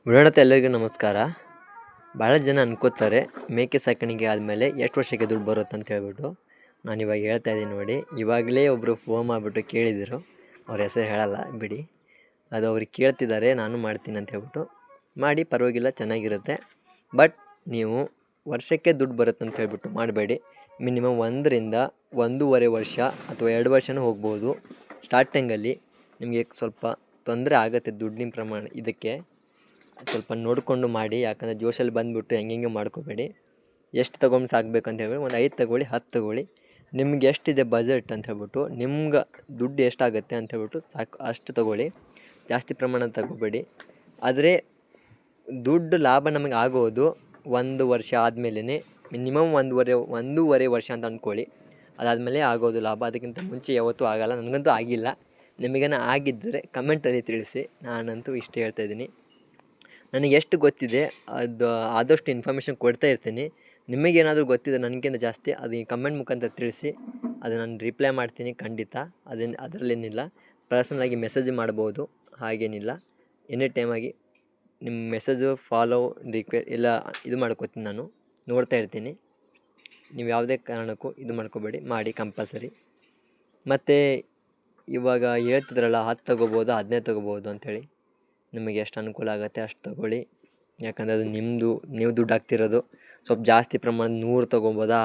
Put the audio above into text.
ವಿನೋಡತೆ ಎಲ್ಲರಿಗೂ ನಮಸ್ಕಾರ. ಭಾಳ ಜನ ಅನ್ಕೋತಾರೆ ಮೇಕೆ ಸಾಕಾಣಿಕೆ ಆದಮೇಲೆ ಎಷ್ಟು ವರ್ಷಕ್ಕೆ ದುಡ್ಡು ಬರುತ್ತೆ ಅಂತ ಹೇಳ್ಬಿಟ್ಟು. ನಾನು ಇವಾಗ ಹೇಳ್ತಾ ಇದ್ದೀನಿ ನೋಡಿ. ಇವಾಗಲೇ ಒಬ್ಬರು ಫೋನ್ ಮಾಡಿಬಿಟ್ಟು ಕೇಳಿದರು, ಅವ್ರ ಹೆಸರು ಹೇಳಲ್ಲ ಬಿಡಿ. ಅದು ಅವ್ರಿಗೆ ಕೇಳ್ತಿದ್ದಾರೆ, ನಾನು ಮಾಡ್ತೀನಿ ಅಂತ ಹೇಳ್ಬಿಟ್ಟು. ಮಾಡಿ ಪರವಾಗಿಲ್ಲ, ಚೆನ್ನಾಗಿರುತ್ತೆ. ಬಟ್ ನೀವು ವರ್ಷಕ್ಕೆ ದುಡ್ಡು ಬರುತ್ತೆ ಅಂತ ಹೇಳ್ಬಿಟ್ಟು ಮಾಡಬೇಡಿ. ಮಿನಿಮಮ್ 1ರಿಂದ 1.5 ವರ್ಷ ಅಥವಾ 2 ವರ್ಷವೂ ಹೋಗ್ಬೋದು. ಸ್ಟಾರ್ಟಿಂಗಲ್ಲಿ ನಿಮಗೆ ಸ್ವಲ್ಪ ತೊಂದರೆ ಆಗುತ್ತೆ ದುಡ್ಡಿನ ಪ್ರಮಾಣ. ಇದಕ್ಕೆ ಸ್ವಲ್ಪ ನೋಡಿಕೊಂಡು ಮಾಡಿ, ಯಾಕಂದರೆ ಜೋಶಲ್ಲಿ ಬಂದುಬಿಟ್ಟು ಹೆಂಗೆ ಮಾಡ್ಕೋಬೇಡಿ. ಎಷ್ಟು ತೊಗೊಂಡು ಸಾಕಬೇಕು ಅಂತ ಹೇಳ್ಬಿಟ್ಟು ಒಂದು 5 ತಗೊಳ್ಳಿ, 10 ತಗೊಳ್ಳಿ. ನಿಮ್ಗೆ ಎಷ್ಟಿದೆ ಬಜೆಟ್ ಅಂತ ಹೇಳ್ಬಿಟ್ಟು, ನಿಮ್ಗೆ ದುಡ್ಡು ಎಷ್ಟಾಗುತ್ತೆ ಅಂತ ಹೇಳ್ಬಿಟ್ಟು ಸಾಕು ಅಷ್ಟು ತಗೊಳ್ಳಿ. ಜಾಸ್ತಿ ಪ್ರಮಾಣ ತಗೋಬೇಡಿ. ಆದರೆ ದುಡ್ಡು ಲಾಭ ನಮಗೆ ಆಗೋದು 1 ವರ್ಷ ಆದಮೇಲೆ. ಮಿನಿಮಮ್ 1.5 ವರ್ಷ ಅಂತ ಅಂದ್ಕೊಳ್ಳಿ. ಅದಾದಮೇಲೆ ಆಗೋದು ಲಾಭ. ಅದಕ್ಕಿಂತ ಮುಂಚೆ ಯಾವತ್ತೂ ಆಗೋಲ್ಲ. ನನಗಂತೂ ಆಗಿಲ್ಲ. ನಿಮಗೇನ ಆಗಿದ್ದರೆ ಕಮೆಂಟಲ್ಲಿ ತಿಳಿಸಿ. ನಾನಂತೂ ಇಷ್ಟು ಹೇಳ್ತಾಯಿದ್ದೀನಿ. ನನಗೆ ಎಷ್ಟು ಗೊತ್ತಿದೆ ಅದು ಆದಷ್ಟು ಇನ್ಫಾರ್ಮೇಷನ್ ಕೊಡ್ತಾ ಇರ್ತೀನಿ. ನಿಮಗೇನಾದರೂ ಗೊತ್ತಿದೆ ನನಗಿಂತ ಜಾಸ್ತಿ, ಅದು ಈ ಕಮೆಂಟ್ ಮುಖಾಂತರ ತಿಳಿಸಿ. ಅದು ನಾನು ರಿಪ್ಲೈ ಮಾಡ್ತೀನಿ ಖಂಡಿತ. ಅದರಲ್ಲೇನಿಲ್ಲ. ಪರ್ಸನಲಾಗಿ ಮೆಸೇಜ್ ಮಾಡ್ಬೋದು, ಹಾಗೇನಿಲ್ಲ. ಎನಿ ಟೈಮಾಗಿ ನಿಮ್ಮ ಮೆಸೇಜು, ಫಾಲೋ, ಎಲ್ಲ ಇದು ಮಾಡ್ಕೋತೀನಿ. ನಾನು ನೋಡ್ತಾ ಇರ್ತೀನಿ. ನೀವು ಯಾವುದೇ ಕಾರಣಕ್ಕೂ ಇದು ಮಾಡ್ಕೋಬೇಡಿ, ಮಾಡಿ ಕಂಪಲ್ಸರಿ. ಮತ್ತು ಇವಾಗ ಹೇಳ್ತಿದ್ರಲ್ಲ 10 ತೊಗೋಬೋದು, 15 ತೊಗೋಬೋದು ಅಂಥೇಳಿ. ನಿಮಗೆ ಎಷ್ಟು ಅನುಕೂಲ ಆಗುತ್ತೆ ಅಷ್ಟು ತೊಗೊಳ್ಳಿ. ಯಾಕಂದರೆ ಅದು ನಿಮ್ಮದು, ನೀವು ದುಡ್ಡು ಹಾಕ್ತಿರೋದು. ಸ್ವಲ್ಪ ಜಾಸ್ತಿ ಪ್ರಮಾಣದ 100 ತೊಗೋಬೋದಾ,